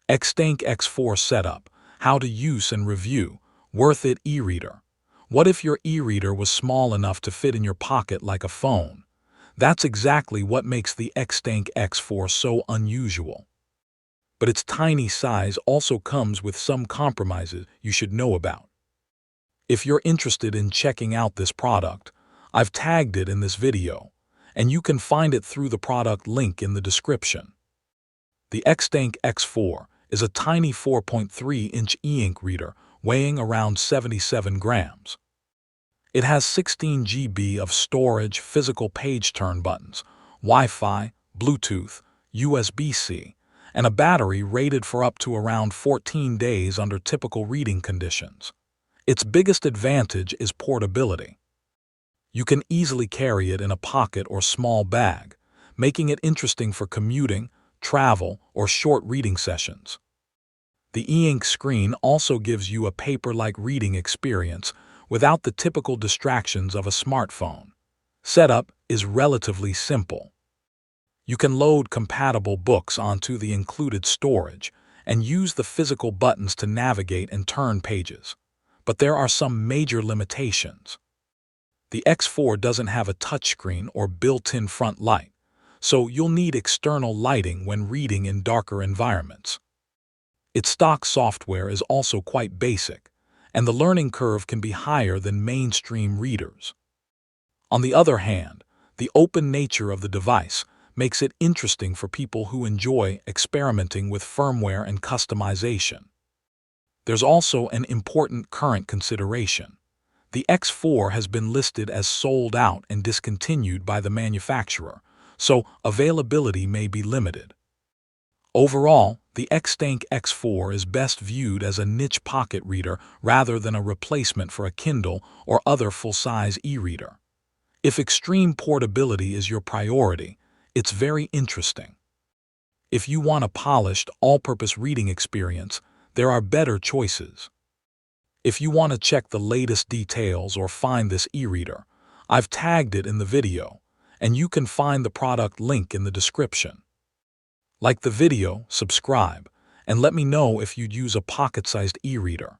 Xteink X4 setup, how to use and review, worth it e-reader. What if your e-reader was small enough to fit in your pocket like a phone? That's exactly what makes the Xteink X4 so unusual. But its tiny size also comes with some compromises you should know about. If you're interested in checking out this product, I've tagged it in this video, and you can find it through the product link in the description. The Xteink X4 is a tiny 4.3-inch e-ink reader weighing around 77 grams. It has 16 GB of storage, physical page turn buttons, Wi-Fi, Bluetooth, USB-C, and a battery rated for up to around 14 days under typical reading conditions. Its biggest advantage is portability. You can easily carry it in a pocket or small bag, making it interesting for commuting, travel, or short reading sessions. The e-ink screen also gives you a paper-like reading experience without the typical distractions of a smartphone. Setup is relatively simple. You can load compatible books onto the included storage and use the physical buttons to navigate and turn pages. But there are some major limitations. The X4 doesn't have a touchscreen or built-in front light, so you'll need external lighting when reading in darker environments. Its stock software is also quite basic, and the learning curve can be higher than mainstream readers. On the other hand, the open nature of the device makes it interesting for people who enjoy experimenting with firmware and customization. There's also an important current consideration. The X4 has been listed as sold out and discontinued by the manufacturer, so availability may be limited. Overall, the Xteink X4 is best viewed as a niche pocket reader rather than a replacement for a Kindle or other full-size e-reader. If extreme portability is your priority, it's very interesting. If you want a polished, all-purpose reading experience, there are better choices. If you want to check the latest details or find this e-reader, I've tagged it in the video, and you can find the product link in the description. Like the video, subscribe, and let me know if you'd use a pocket-sized e-reader.